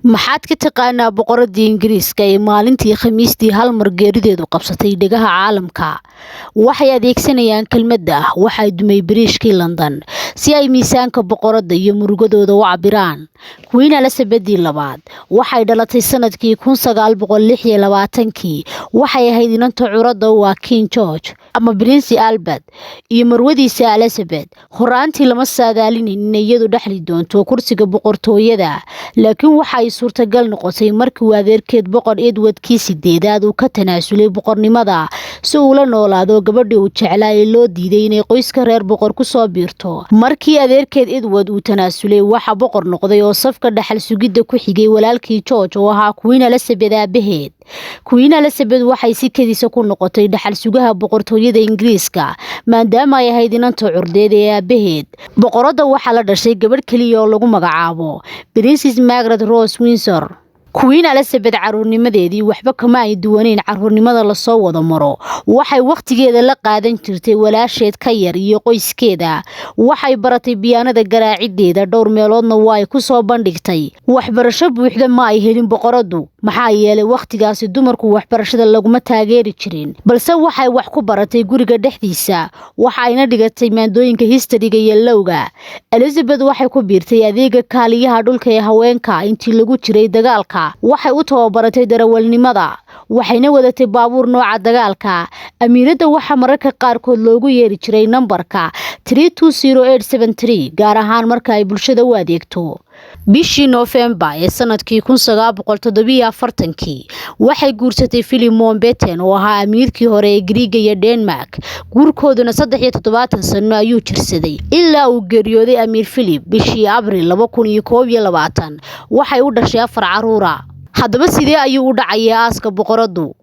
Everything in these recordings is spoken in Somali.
maxaad ka taqaanaa boqoradii Ingiriiska ee maalintii Khamiistii hal mar geerideedu qabsatay dhegaha caalamka? Waxay adeegsanayaan kelmadda waxay dumay bariishkii London si ay miisaanka boqorada iyo murugadooda u cabiraan. Queen Elizabeth II waxay dhalatay sanadkii 1926. Waxay ahayd inanta curada waa King George ama Prince Albert iyo marwadiisa Elizabeth. Horaantii lama saadaalinin in iyadu dhaxli doonto kursiga boqortooyada, laakiin waxay suurtagal noqotay markii adeerkeed boqor Edward kii 8aad uu ka tanaasulay boqornimada si uu la noolaado gabadhii uu jeclaa ee loo diiday inay qoyska reer boqor ku soo biirto. Markii adeerkeed Edward uu tanaasulay, waxa boqor noqday oo safka dhaxal sugidda ku xigay walaalkii George oo ahaa Queen Elizabeth aabaheed. Queen Elizabeth waxay si kadisa ku noqotay dhaxal sugaha boqortooyada Ingiriiska maadaama ay ahayd inanta curdeed ee aabaheed. Boqorada waxaa la dhashay gabadh kaliya oo lagu magacaabo Princess Margaret Rose Windsor. Queen Elizabeth caruurnimadeedii waxba kama ay duwaneyn caruurnimada la soo wada maro. Waxay waqtigeeda la qaadan jirtay walaasheed ka yar iyo qoyskeeda. Waxay baratay biyaanada garaacideeda dhowr meeloodna way ku soo bandhigtay. Waxbarasho buuxda ma ay helin boqoradu, maxaa yeelay waqtigaasi dumarku waxbarashada laguma taageeri jirin, balse waxay wax ku baratay guriga dhexdiisa. Waxayna dhigatay maadooyinka historyga iyo lowga. Elizabeth waxay ku biirtay adeega kaaliyaha dhulka ee haweenka intii lagu jiray dagaalka. Waxay u tababaratay darawalnimada, waxayna wadatay baabuur nooca dagaalka. Amiirada waxa mararka qaarkood loogu yeeri jiray nambarka 320873 gaar ahaan marka ay bulshada u adeegto. Bishii November ee sanadkii 1947 waxay guursatay Philip Mountbatten oo ahaa amiirkii hore ee Greece iyo Denmark. Guurkooduna 73 sano ayuu jirsaday ilaa uu geeriyooday Amiir Philip bishii Abriil 2021. Waxay u dhashay 4 caruur. Haddaba sidee ayuu u dhacayaa aaska boqoradu?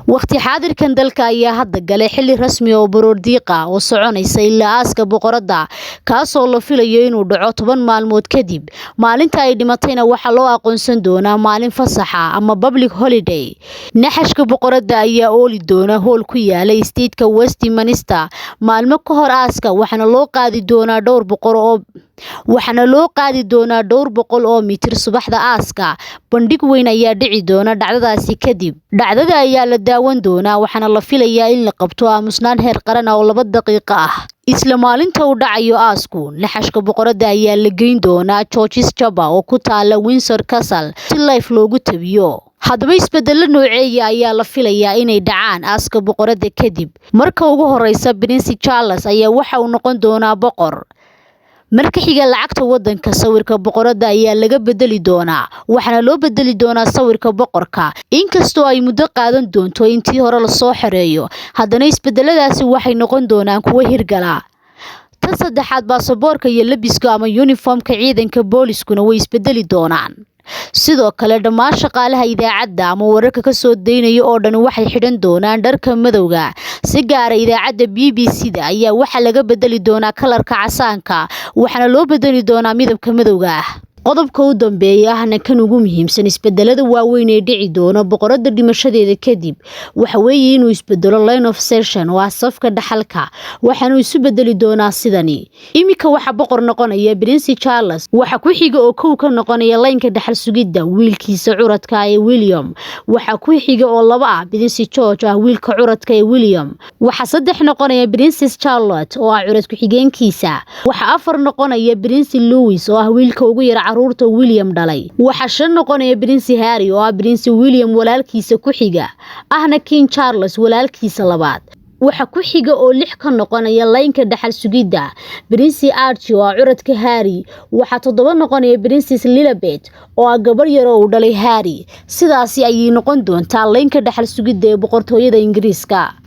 Waqti xaadirkan dalka ayaa hadda galay xilli rasmi oo baroordiiqa oo soconaysa ilaa aaska boqorada, kaasoo la filayo inuu dhaco 10 maalmood kadib. Maalinta ay dhimatayna waxa loo aqoonsan doonaa maalin fasaxa ama public holiday. Naxashka boqorada ayaa ooli doona hool ku yaala stateka Westminster maalmo ka hor aaska, waxaana loo qaadi doonaa dhowr boqol oo mitir subaxda aaska. Bandhig weyn ayaa dhici doona dhacdadaasi kadib. Dhacdada ayaa la daawan doonaa, waxaana la filayaa in la qabto aamusnaan heer qaran oo 2 daqiiqo ah. Isla maalinta uu dhacayo aasku, naxashka boqorada ayaa la geyn doonaa George's Chapel oo ku taala Windsor Castle si live loogu tabiyo. Haddaba isbeddello nooceeya ayaa la filayaa inay dhacaan aaska boqorada kadib. Marka ugu horeysa, Prince Charles ayaa waxa uu noqon doonaa boqor. Marka xiga, lacagta wadanka sawirka boqorada ayaa laga bedeli doonaa, waxaana loo bedeli doonaa sawirka boqorka. Inkastoo ay muddo qaadan doonto intii hore la soo xareeyo, haddana isbedeladaasi waxay noqon doonaan kuwo hirgala. Tan saddexaad, baasaboorka iyo labiska ama uniformka ciidanka booliskuna way isbedeli doonaan. Sidoo kale, dhammaan shaqaalaha idaacadda ama wararka ka soo daynaya oo dhan waxay xidhan doonaan dharka madowga. Si gaar ah, idaacadda BBC-da ayaa waxa laga bedeli doonaa kalarka casaanka, waxaana loo bedeli doonaa midabka madowga ah. Qodobka u dambeeya ahna kan ugu muhiimsan isbedelada waaweyn ee dhici doona boqorada dhimashadeeda kadib waxa weeye inuu isbedelo line of succession oo safka dhaxalka, waxaana isu bedeli doonaa sidani. Imika waxa boqor noqonaya Prince Charles, waxa ku xiga oo kow ka noqonaya line-ka dhaxal sugidda wiilkiisa curadka ee William. Waxa ku xiga oo 2 ah Prince George ah wiilka curadka ee William. Waxa 3 noqonaya Princess Charlotte oo ah curad ku xigeenkiisa. Waxa 4 noqonaya Prince Louis oo ah wiilka ugu yar caruurta William dhalay. Waxa 5 noqonaya Prince Harry oo ah Prince William walaalkiisa ku xiga ahna King Charles walaalkiisa labaad. Waxa ku xiga oo 6 ka noqonaya line-ka dhaxal sugidda Prince Archie oo ah curadka Harry. Waxa 7 noqonaya Princess Elizabeth oo ah gabar yar oo u dhalay Harry. Sidaasi ayay noqon doontaa line-ka dhaxal sugidda ee boqortooyada Ingiriiska.